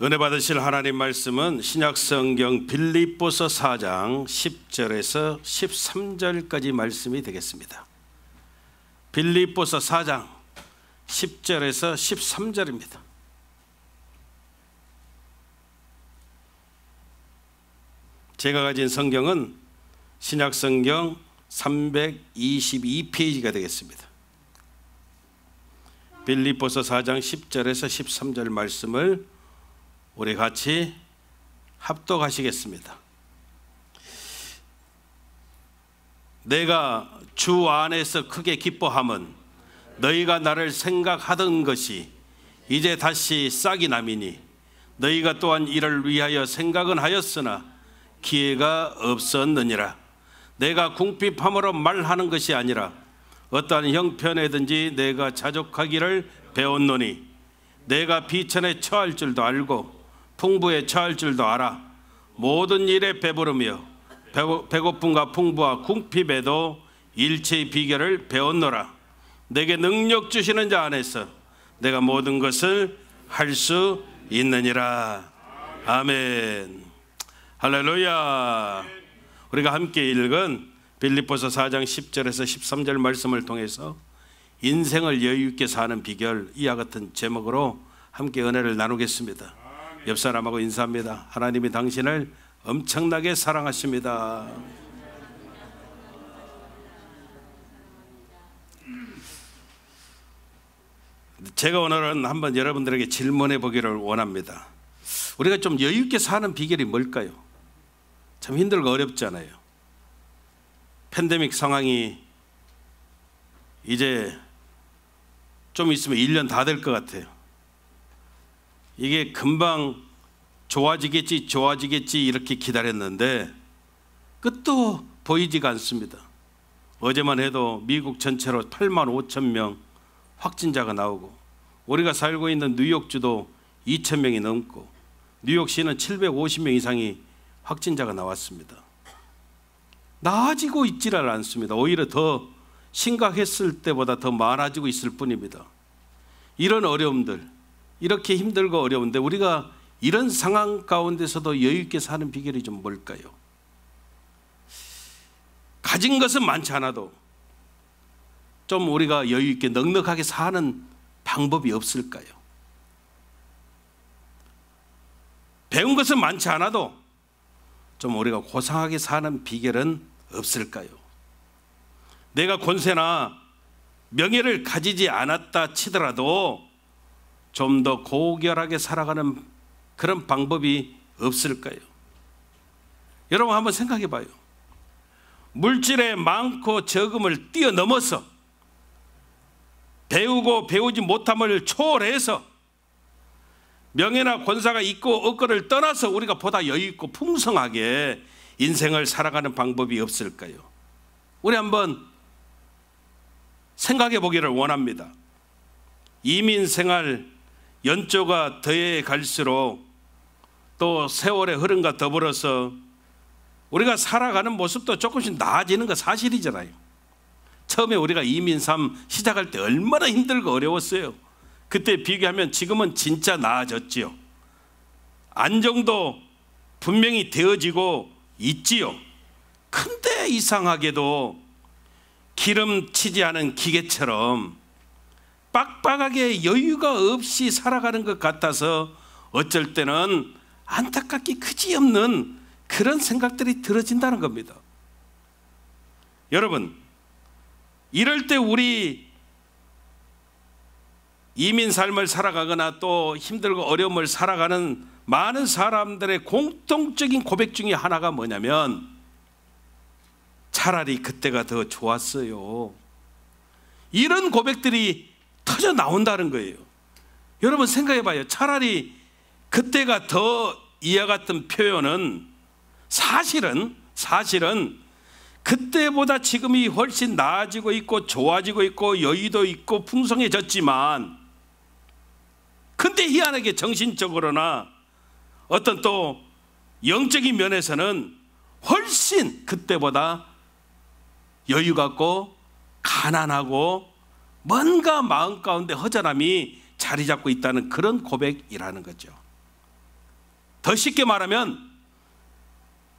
은혜 받으실 하나님 말씀은 신약성경 빌립보서 4장 10절에서 13절까지 말씀이 되겠습니다. 빌립보서 4장 10절에서 13절입니다. 제가 가진 성경은 신약성경 322페이지가 되겠습니다. 빌립보서 4장 10절에서 13절 말씀을 우리 같이 합독하시겠습니다. 내가 주 안에서 크게 기뻐함은 너희가 나를 생각하던 것이 이제 다시 싹이 남이니 너희가 또한 이를 위하여 생각은 하였으나 기회가 없었느니라. 내가 궁핍함으로 말하는 것이 아니라 어떠한 형편에든지 내가 자족하기를 배웠노니 내가 비천에 처할 줄도 알고 풍부에 처할 줄도 알아. 모든 일에 배부르며 배고픔과 풍부와 궁핍에도 일체의 비결을 배웠노라. 내게 능력 주시는 자 안에서 내가 모든 것을 할 수 있느니라. 아멘. 할렐루야. 우리가 함께 읽은 빌립보서 4장 10절에서 13절 말씀을 통해서 인생을 여유 있게 사는 비결, 이와 같은 제목으로 함께 은혜를 나누겠습니다. 옆 사람하고 인사합니다. 하나님이 당신을 엄청나게 사랑하십니다. 제가 오늘은 한번 여러분들에게 질문해 보기를 원합니다. 우리가 좀 여유 있게 사는 비결이 뭘까요? 참 힘들고 어렵잖아요. 팬데믹 상황이 이제 좀 있으면 1년 다 될 것 같아요. 이게 금방 좋아지겠지 이렇게 기다렸는데 끝도 보이지가 않습니다. 어제만 해도 미국 전체로 8만 5천 명 확진자가 나오고 우리가 살고 있는 뉴욕주도 2천 명이 넘고 뉴욕시는 750명 이상이 확진자가 나왔습니다. 나아지고 있지를 않습니다. 오히려 더 심각했을 때보다 더 많아지고 있을 뿐입니다. 이런 어려움들, 이렇게 힘들고 어려운데 우리가 이런 상황 가운데서도 여유 있게 사는 비결이 좀 뭘까요? 가진 것은 많지 않아도 좀 우리가 여유 있게 넉넉하게 사는 방법이 없을까요? 배운 것은 많지 않아도 좀 우리가 고상하게 사는 비결은 없을까요? 내가 권세나 명예를 가지지 않았다 치더라도 좀 더 고결하게 살아가는 그런 방법이 없을까요? 여러분 한번 생각해 봐요. 물질의 많고 적음을 뛰어넘어서 배우고 배우지 못함을 초월해서 명예나 권사가 있고 없고를 떠나서 우리가 보다 여유 있고 풍성하게 인생을 살아가는 방법이 없을까요? 우리 한번 생각해 보기를 원합니다. 이민 생활 연조가 더해 갈수록 또 세월의 흐름과 더불어서 우리가 살아가는 모습도 조금씩 나아지는 거 사실이잖아요. 처음에 우리가 이민 삶 시작할 때 얼마나 힘들고 어려웠어요. 그때 비교하면 지금은 진짜 나아졌지요. 안정도 분명히 되어지고 있지요. 근데 이상하게도 기름치지 않은 기계처럼 빡빡하게 여유가 없이 살아가는 것 같아서 어쩔 때는 안타깝게 그지없는 그런 생각들이 들어진다는 겁니다. 여러분, 이럴 때 우리 이민 삶을 살아가거나 또 힘들고 어려움을 살아가는 많은 사람들의 공통적인 고백 중에 하나가 뭐냐면 차라리 그때가 더 좋았어요. 이런 고백들이 터져 나온다는 거예요. 여러분 생각해 봐요. 차라리 그때가 더 이와 같은 표현은 사실은 그때보다 지금이 훨씬 나아지고 있고 좋아지고 있고 여유도 있고 풍성해졌지만 근데 희한하게 정신적으로나 어떤 또 영적인 면에서는 훨씬 그때보다 여유 갖고 가난하고 뭔가 마음 가운데 허전함이 자리 잡고 있다는 그런 고백이라는 거죠. 더 쉽게 말하면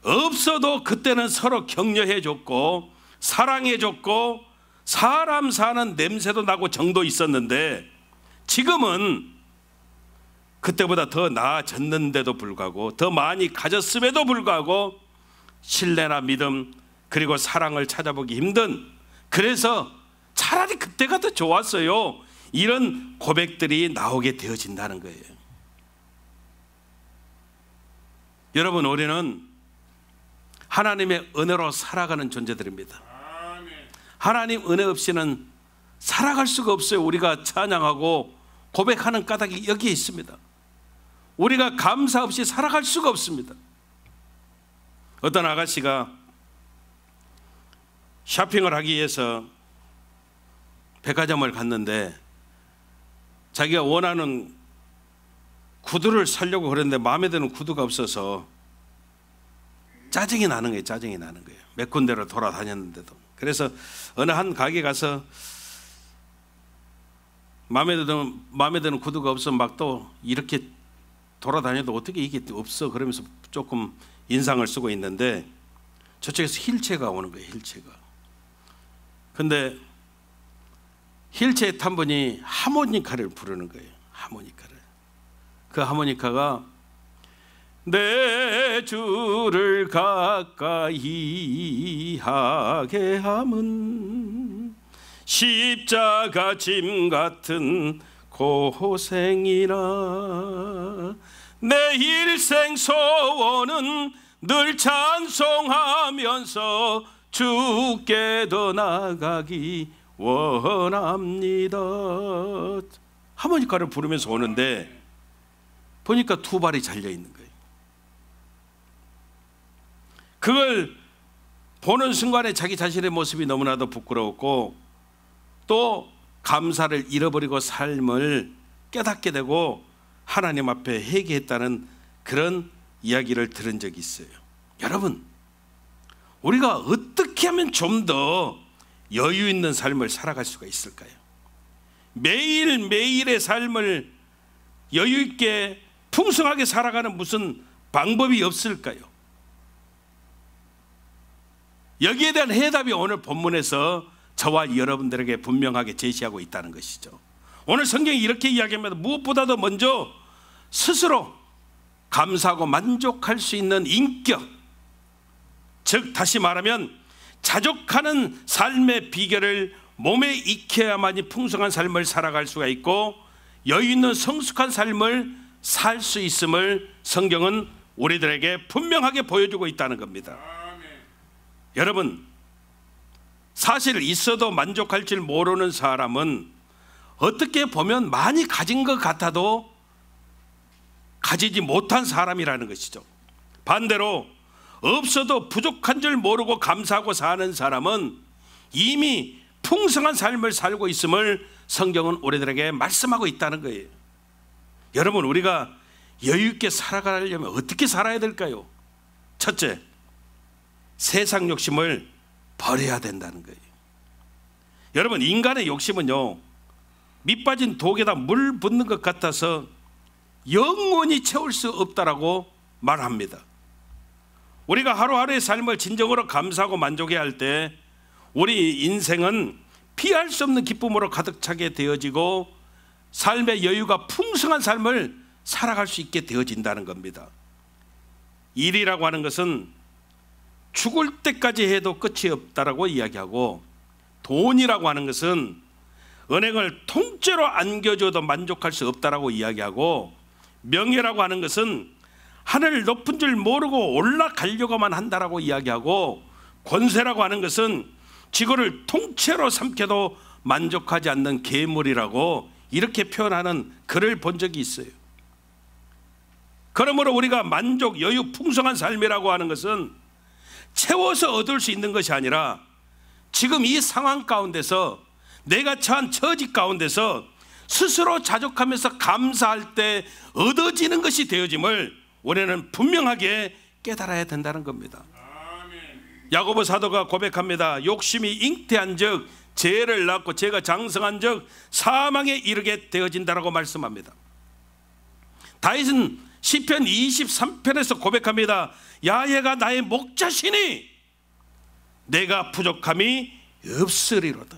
없어도 그때는 서로 격려해 줬고 사랑해 줬고 사람 사는 냄새도 나고 정도 있었는데, 지금은 그때보다 더 나아졌는데도 불구하고, 더 많이 가졌음에도 불구하고 신뢰나 믿음 그리고 사랑을 찾아보기 힘든, 그래서 차라리 그때가 더 좋았어요, 이런 고백들이 나오게 되어진다는 거예요. 여러분, 우리는 하나님의 은혜로 살아가는 존재들입니다. 하나님 은혜 없이는 살아갈 수가 없어요. 우리가 찬양하고 고백하는 까닭이 여기에 있습니다. 우리가 감사 없이 살아갈 수가 없습니다. 어떤 아가씨가 쇼핑을 하기 위해서 백화점을 갔는데 자기가 원하는 구두를 사려고 그랬는데 마음에 드는 구두가 없어서 짜증이 나는 거예요. 짜증이 나는 거예요. 몇 군데로 돌아다녔는데도. 그래서 어느 한 가게 가서 마음에 드는 구두가 없으면 막 또 이렇게 돌아다녀도 어떻게 이게 없어, 그러면서 조금 인상을 쓰고 있는데 저쪽에서 휠체어가 오는 거예요. 휠체어가. 근데 휠체어에 탄 분이 하모니카를 부르는 거예요. 하모니카를. 그 하모니카가 내 주를 가까이 하게 함은 십자가 짐 같은 고생이라, 내 일생 소원은 늘 찬송하면서 주께 더 나가기 원합니다. 하모니카를 부르면서 오는데 보니까 두 발이 잘려 있는 거예요. 그걸 보는 순간에 자기 자신의 모습이 너무나도 부끄러웠고 또 감사를 잃어버리고 삶을 깨닫게 되고 하나님 앞에 회개했다는 그런 이야기를 들은 적이 있어요. 여러분, 우리가 어떻게 하면 좀 더 여유 있는 삶을 살아갈 수가 있을까요? 매일매일의 삶을 여유 있게 풍성하게 살아가는 무슨 방법이 없을까요? 여기에 대한 해답이 오늘 본문에서 저와 여러분들에게 분명하게 제시하고 있다는 것이죠. 오늘 성경이 이렇게 이야기합니다. 무엇보다도 먼저 스스로 감사하고 만족할 수 있는 인격, 즉 다시 말하면 자족하는 삶의 비결을 몸에 익혀야만이 풍성한 삶을 살아갈 수가 있고 여유 있는 성숙한 삶을 살 수 있음을 성경은 우리들에게 분명하게 보여주고 있다는 겁니다. 여러분, 사실 있어도 만족할 줄 모르는 사람은 어떻게 보면 많이 가진 것 같아도 가지지 못한 사람이라는 것이죠. 반대로 없어도 부족한 줄 모르고 감사하고 사는 사람은 이미 풍성한 삶을 살고 있음을 성경은 우리들에게 말씀하고 있다는 거예요. 여러분, 우리가 여유 있게 살아가려면 어떻게 살아야 될까요? 첫째, 세상 욕심을 버려야 된다는 거예요. 여러분, 인간의 욕심은요, 밑빠진 독에다 물 붓는 것 같아서 영원히 채울 수 없다라고 말합니다. 우리가 하루하루의 삶을 진정으로 감사하고 만족해야 할 때 우리 인생은 피할 수 없는 기쁨으로 가득 차게 되어지고 삶의 여유가 풍성한 삶을 살아갈 수 있게 되어진다는 겁니다. 일이라고 하는 것은 죽을 때까지 해도 끝이 없다라고 이야기하고, 돈이라고 하는 것은 은행을 통째로 안겨줘도 만족할 수 없다라고 이야기하고, 명예라고 하는 것은 하늘 높은 줄 모르고 올라가려고만 한다라고 이야기하고, 권세라고 하는 것은 지구를 통째로 삼켜도 만족하지 않는 괴물이라고 이렇게 표현하는 글을 본 적이 있어요. 그러므로 우리가 만족, 여유, 풍성한 삶이라고 하는 것은 채워서 얻을 수 있는 것이 아니라 지금 이 상황 가운데서 내가 처한 처지 가운데서 스스로 자족하면서 감사할 때 얻어지는 것이 되어짐을 우리는 분명하게 깨달아야 된다는 겁니다. 야고보 사도가 고백합니다. 욕심이 잉태한 즉 죄를 낳고 죄가 장성한 즉 사망에 이르게 되어진다라고 말씀합니다. 다윗은 시편 23편에서 고백합니다. 야훼가 나의 목자시니 내가 부족함이 없으리로다.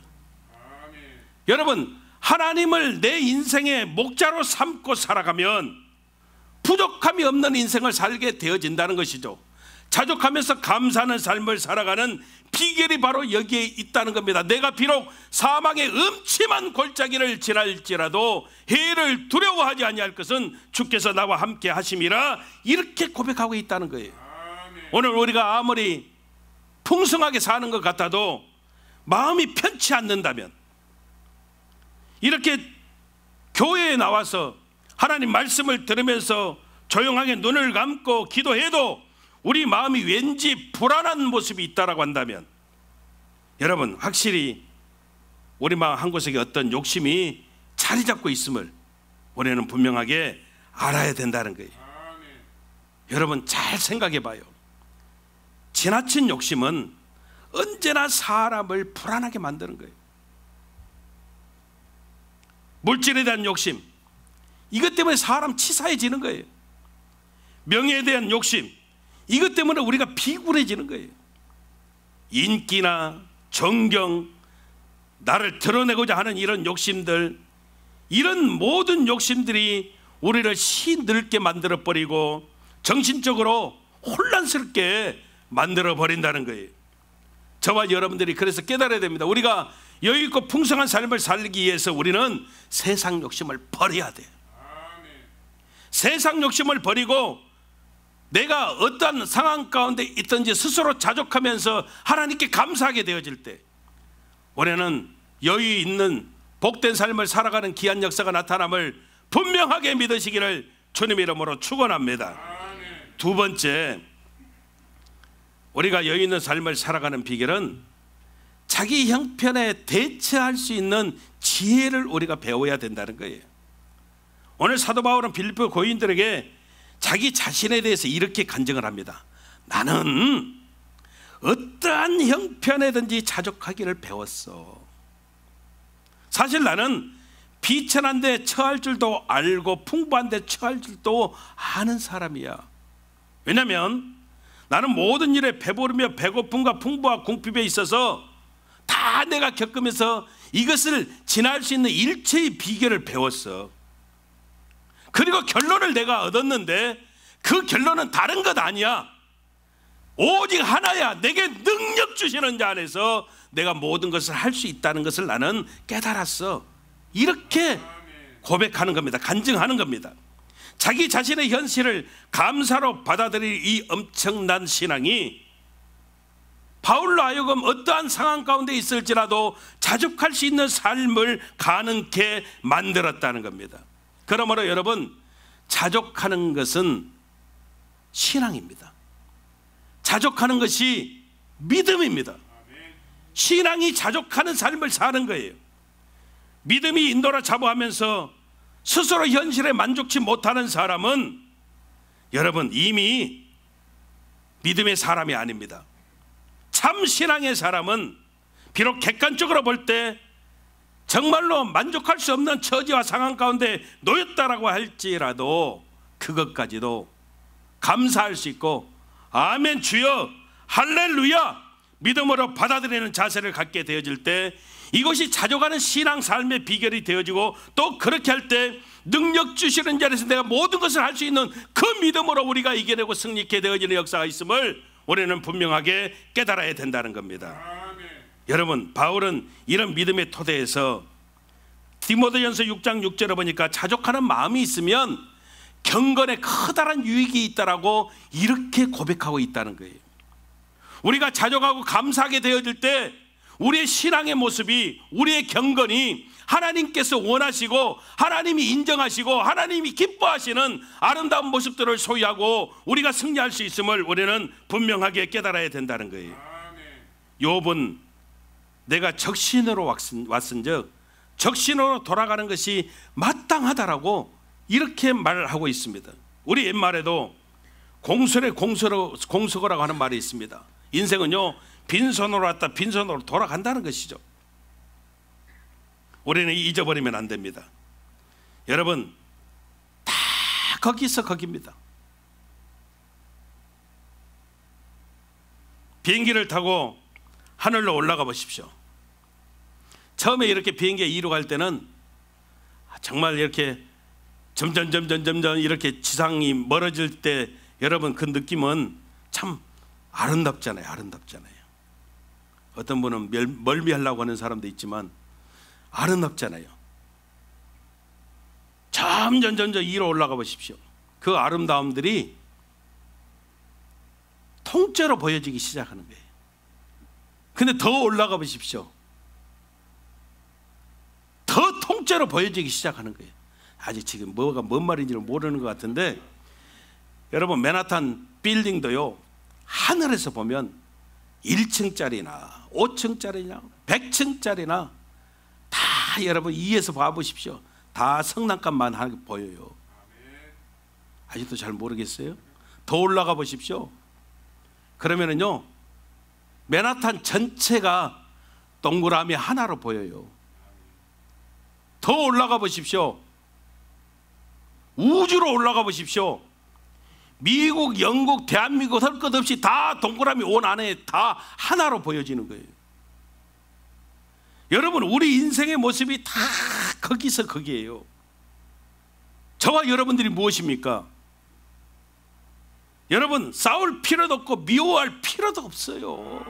여러분, 하나님을 내 인생의 목자로 삼고 살아가면 부족함이 없는 인생을 살게 되어진다는 것이죠. 자족하면서 감사하는 삶을 살아가는 비결이 바로 여기에 있다는 겁니다. 내가 비록 사망의 음침한 골짜기를 지날지라도 해를 두려워하지 아니할 것은 주께서 나와 함께 하심이라, 이렇게 고백하고 있다는 거예요. 오늘 우리가 아무리 풍성하게 사는 것 같아도 마음이 편치 않는다면, 이렇게 교회에 나와서 하나님 말씀을 들으면서 조용하게 눈을 감고 기도해도 우리 마음이 왠지 불안한 모습이 있다라고 한다면, 여러분, 확실히 우리 마음 한 곳에 어떤 욕심이 자리 잡고 있음을 우리는 분명하게 알아야 된다는 거예요. 여러분, 잘 생각해 봐요. 지나친 욕심은 언제나 사람을 불안하게 만드는 거예요. 물질에 대한 욕심, 이것 때문에 사람 치사해지는 거예요. 명예에 대한 욕심, 이것 때문에 우리가 비굴해지는 거예요. 인기나 정경, 나를 드러내고자 하는 이런 욕심들, 이런 모든 욕심들이 우리를 시들게 만들어버리고 정신적으로 혼란스럽게 만들어버린다는 거예요. 저와 여러분들이 그래서 깨달아야 됩니다. 우리가 여유있고 풍성한 삶을 살기 위해서 우리는 세상 욕심을 버려야 돼요. 세상 욕심을 버리고 내가 어떤 상황 가운데 있든지 스스로 자족하면서 하나님께 감사하게 되어질 때 우리는 여유 있는 복된 삶을 살아가는 귀한 역사가 나타남을 분명하게 믿으시기를 주님의 이름으로 축원합니다. 두 번째, 우리가 여유 있는 삶을 살아가는 비결은 자기 형편에 대처할 수 있는 지혜를 우리가 배워야 된다는 거예요. 오늘 사도 바울은 빌립보 고인들에게 자기 자신에 대해서 이렇게 간증을 합니다. 나는 어떠한 형편에든지 자족하기를 배웠어. 사실 나는 비천한 데 처할 줄도 알고 풍부한 데 처할 줄도 아는 사람이야. 왜냐하면 나는 모든 일에 배부르며 배고픔과 풍부와 궁핍에 있어서 다 내가 겪으면서 이것을 지날 수 있는 일체의 비결을 배웠어. 그리고 결론을 내가 얻었는데 그 결론은 다른 것 아니야. 오직 하나야. 내게 능력 주시는 자 안에서 내가 모든 것을 할 수 있다는 것을 나는 깨달았어. 이렇게 고백하는 겁니다. 간증하는 겁니다. 자기 자신의 현실을 감사로 받아들일 이 엄청난 신앙이 바울로 하여금 어떠한 상황 가운데 있을지라도 자족할 수 있는 삶을 가능케 만들었다는 겁니다. 그러므로 여러분, 자족하는 것은 신앙입니다. 자족하는 것이 믿음입니다. 신앙이 자족하는 삶을 사는 거예요. 믿음이 인도라 자부하면서 스스로 현실에 만족치 못하는 사람은 여러분 이미 믿음의 사람이 아닙니다. 참 신앙의 사람은 비록 객관적으로 볼 때 정말로 만족할 수 없는 처지와 상황 가운데 놓였다라고 할지라도 그것까지도 감사할 수 있고 아멘 주여 할렐루야 믿음으로 받아들이는 자세를 갖게 되어질 때 이것이 자족하는 신앙 삶의 비결이 되어지고, 또 그렇게 할 때 능력 주시는 자리에서 내가 모든 것을 할 수 있는 그 믿음으로 우리가 이겨내고 승리케 되어지는 역사가 있음을 우리는 분명하게 깨달아야 된다는 겁니다. 여러분, 바울은 이런 믿음의 토대에서 디모데전서 6장 6절에 보니까 자족하는 마음이 있으면 경건에 커다란 유익이 있다라고 이렇게 고백하고 있다는 거예요. 우리가 자족하고 감사하게 되어질 때 우리의 신앙의 모습이, 우리의 경건이 하나님께서 원하시고 하나님이 인정하시고 하나님이 기뻐하시는 아름다운 모습들을 소유하고 우리가 승리할 수 있음을 우리는 분명하게 깨달아야 된다는 거예요. 욥은 내가 적신으로 왔은즉 적신으로 돌아가는 것이 마땅하다라고 이렇게 말을 하고 있습니다. 우리 옛말에도 공손에 공수거라고 하는 말이 있습니다. 인생은요 빈손으로 왔다 빈손으로 돌아간다는 것이죠. 우리는 잊어버리면 안 됩니다. 여러분, 다 거기서 거기입니다. 비행기를 타고 하늘로 올라가 보십시오. 처음에 이렇게 비행기에 이륙할 때는 정말 이렇게 점점 이렇게 지상이 멀어질 때 여러분 그 느낌은 참 아름답잖아요. 어떤 분은 멀미하려고 하는 사람도 있지만 아름답잖아요. 점점 위로 올라가 보십시오. 그 아름다움들이 통째로 보여지기 시작하는 거예요. 근데 더 올라가 보십시오. 더 통째로 보여지기 시작하는 거예요. 아직 지금 뭐가 뭔 말인지를 모르는 것 같은데, 여러분 맨하탄 빌딩도요, 하늘에서 보면 1층짜리나 5층짜리나 100층짜리나 다 여러분 위에서 봐보십시오. 다 성난감만 하게 보여요. 아직도 잘 모르겠어요? 더 올라가 보십시오. 그러면은요, 맨하탄 전체가 동그라미 하나로 보여요. 더 올라가 보십시오. 우주로 올라가 보십시오. 미국, 영국, 대한민국 할 것 없이 다 동그라미 온 안에 다 하나로 보여지는 거예요. 여러분, 우리 인생의 모습이 다 거기서 거기에요. 저와 여러분들이 무엇입니까? 여러분, 싸울 필요도 없고 미워할 필요도 없어요.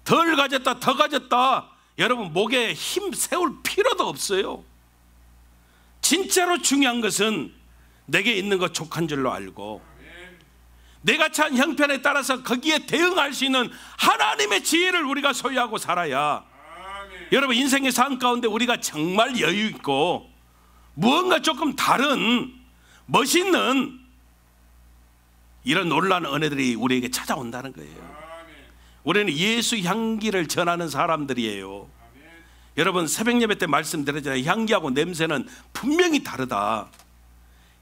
덜 가졌다 더 가졌다 여러분 목에 힘 세울 필요도 없어요. 진짜로 중요한 것은 내게 있는 것 족한 줄로 알고 내가 처한 형편에 따라서 거기에 대응할 수 있는 하나님의 지혜를 우리가 소유하고 살아야 여러분 인생의 삶 가운데 우리가 정말 여유 있고 무언가 조금 다른 멋있는 이런 놀라운 은혜들이 우리에게 찾아온다는 거예요. 우리는 예수 향기를 전하는 사람들이에요. 여러분 새벽 예배 때 말씀드렸잖아요. 향기하고 냄새는 분명히 다르다.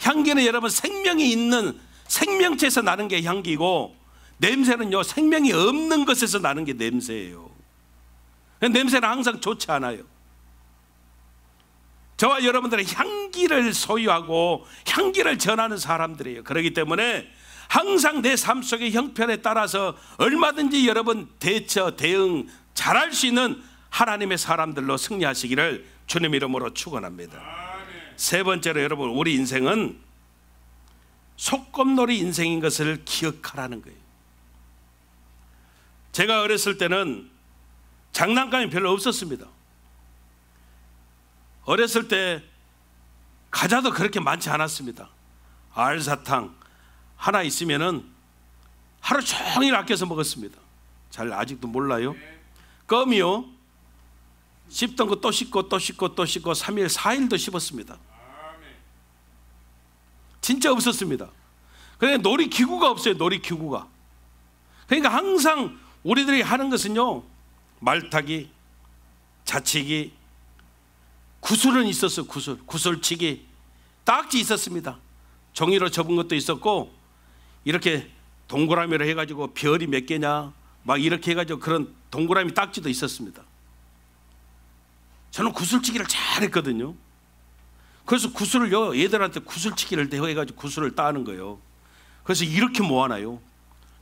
향기는 여러분 생명이 있는 생명체에서 나는 게 향기고, 냄새는요 생명이 없는 것에서 나는 게 냄새예요. 냄새는 항상 좋지 않아요. 저와 여러분들은 향기를 소유하고 향기를 전하는 사람들이에요. 그렇기 때문에 항상 내 삶 속의 형편에 따라서 얼마든지 여러분 대응 잘할 수 있는 하나님의 사람들로 승리하시기를 주님 이름으로 축원합니다. 세 번째로 여러분, 우리 인생은 소꿉놀이 인생인 것을 기억하라는 거예요. 제가 어렸을 때는 장난감이 별로 없었습니다. 어렸을 때 과자도 그렇게 많지 않았습니다. 알사탕 하나 있으면은 하루 종일 아껴서 먹었습니다. 잘 아직도 몰라요. 껌이요, 씹던 거 또 씹고 또 씹고 또 씹고 3일 4일도 씹었습니다. 진짜 없었습니다. 그러니까 놀이기구가 없어요. 놀이기구가. 그러니까 항상 우리들이 하는 것은요, 말타기, 자치기, 구슬은 있었어요. 구슬치기, 딱지 있었습니다. 종이로 접은 것도 있었고, 이렇게 동그라미로 해가지고 별이 몇 개냐 막 이렇게 해가지고 그런 동그라미 딱지도 있었습니다. 저는 구슬치기를 잘했거든요. 그래서 구슬을요, 얘들한테 구슬치기를 대회해가지고 구슬을 따는 거예요. 그래서 이렇게 모아놔요.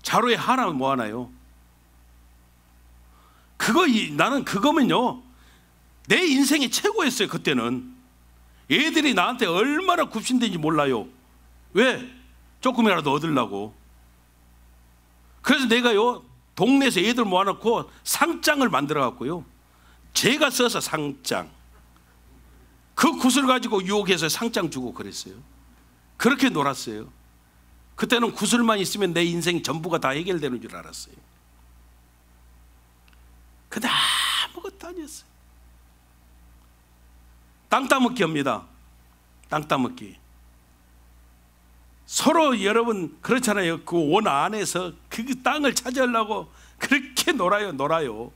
자루에 하나 모아놔요. 나는 그거면요 내 인생이 최고였어요. 그때는 애들이 나한테 얼마나 굽신된지 몰라요. 왜? 조금이라도 얻으려고. 그래서 내가요 동네에서 애들 모아놓고 상장을 만들어 갖고요, 제가 써서 상장, 그 구슬 가지고 유혹해서 상장 주고 그랬어요. 그렇게 놀았어요. 그때는 구슬만 있으면 내 인생 전부가 다 해결되는 줄 알았어요. 근데 아무것도 아니었어요. 땅 따먹기 합니다. 땅 따먹기. 서로 여러분 그렇잖아요. 그 원 안에서 그 땅을 차지하려고 그렇게 놀아요.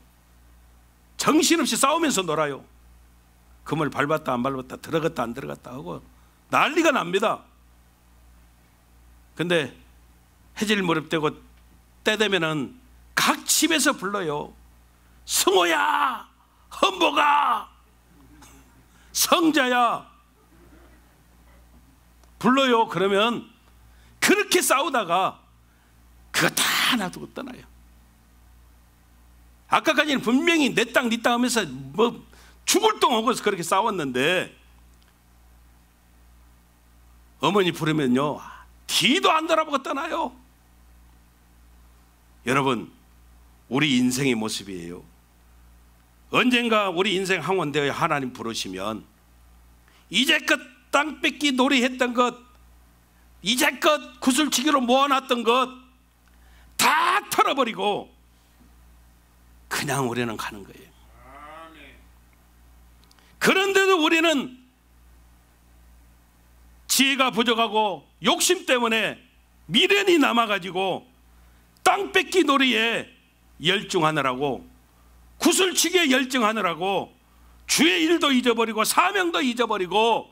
정신없이 싸우면서 놀아요. 금을 밟았다 안 밟았다, 들어갔다 안 들어갔다 하고 난리가 납니다. 근데 해질 무렵되고 때 되면은 각 집에서 불러요. 승호야, 헌보가, 성자야 불러요. 그러면 그렇게 싸우다가 그거 다 놔두고 떠나요. 아까까지는 분명히 내 땅 네 땅 하면서 뭐 죽을 똥 오고서 그렇게 싸웠는데 어머니 부르면요 뒤도 안 돌아보고 떠나요. 여러분, 우리 인생의 모습이에요. 언젠가 우리 인생 항원되어 하나님 부르시면 이제껏 땅 뺏기 놀이했던 것, 이제껏 구슬치기로 모아놨던 것 다 털어버리고 그냥 우리는 가는 거예요. 그런데도 우리는 지혜가 부족하고 욕심 때문에 미련이 남아가지고 땅 뺏기 놀이에 열중하느라고, 구슬치기에 열중하느라고 주의 일도 잊어버리고 사명도 잊어버리고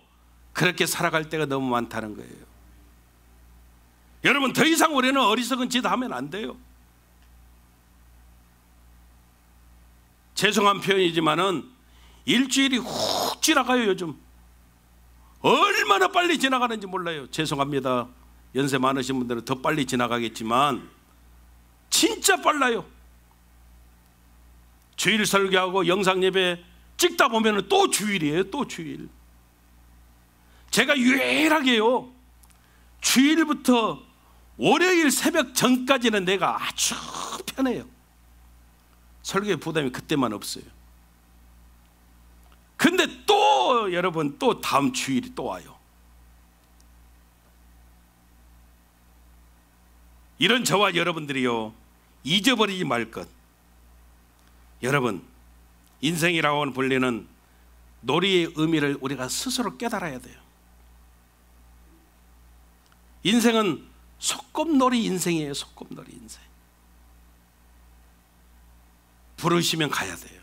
그렇게 살아갈 때가 너무 많다는 거예요. 여러분, 더 이상 우리는 어리석은 짓 하면 안 돼요. 죄송한 표현이지만은 일주일이 훅 지나가요. 요즘 얼마나 빨리 지나가는지 몰라요. 죄송합니다. 연세 많으신 분들은 더 빨리 지나가겠지만 진짜 빨라요. 주일 설교하고 영상 예배 찍다 보면 또 주일이에요. 또 주일. 제가 유일하게요 주일부터 월요일 새벽 전까지는 내가 아주 편해요. 설교의 부담이 그때만 없어요. 근데 또 여러분, 또 다음 주일이 또 와요. 이런 저와 여러분들이요 잊어버리지 말 것. 여러분, 인생이라고 불리는 놀이의 의미를 우리가 스스로 깨달아야 돼요. 인생은 소꿉놀이 인생이에요. 소꿉놀이 인생. 부르시면 가야 돼요.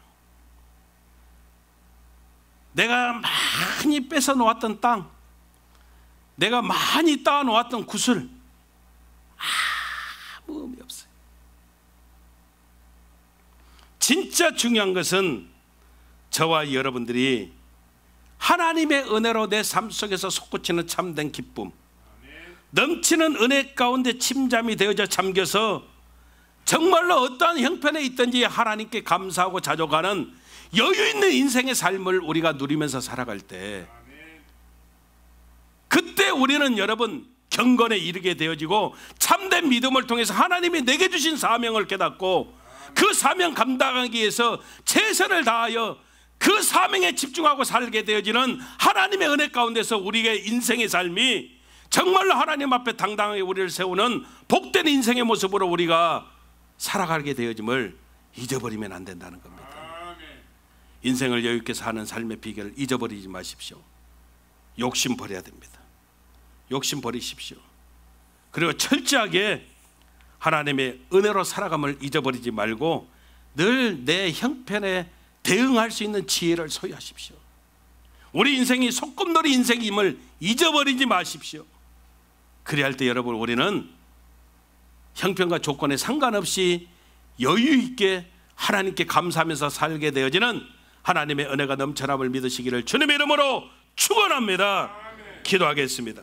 내가 많이 뺏어 놓았던 땅, 내가 많이 따 놓았던 구슬, 아무 의미 없어요. 진짜 중요한 것은 저와 여러분들이 하나님의 은혜로 내 삶 속에서 솟구치는 참된 기쁨, 넘치는 은혜 가운데 침잠이 되어져 잠겨서 정말로 어떠한 형편에 있든지 하나님께 감사하고 자족하는 여유 있는 인생의 삶을 우리가 누리면서 살아갈 때, 그때 우리는 여러분 경건에 이르게 되어지고 참된 믿음을 통해서 하나님이 내게 주신 사명을 깨닫고 그 사명 감당하기 위해서 최선을 다하여 그 사명에 집중하고 살게 되어지는 하나님의 은혜 가운데서 우리의 인생의 삶이 정말로 하나님 앞에 당당하게 우리를 세우는 복된 인생의 모습으로 우리가 살아가게 되어짐을 잊어버리면 안 된다는 겁니다. 인생을 여유 있게 사는 삶의 비결을 잊어버리지 마십시오. 욕심 버려야 됩니다. 욕심 버리십시오. 그리고 철저하게 하나님의 은혜로 살아감을 잊어버리지 말고 늘 내 형편에 대응할 수 있는 지혜를 소유하십시오. 우리 인생이 소꿉놀이 인생임을 잊어버리지 마십시오. 그래야 할 때 여러분, 우리는 형편과 조건에 상관없이 여유 있게 하나님께 감사하면서 살게 되어지는 하나님의 은혜가 넘쳐남을 믿으시기를 주님의 이름으로 축원합니다. 기도하겠습니다.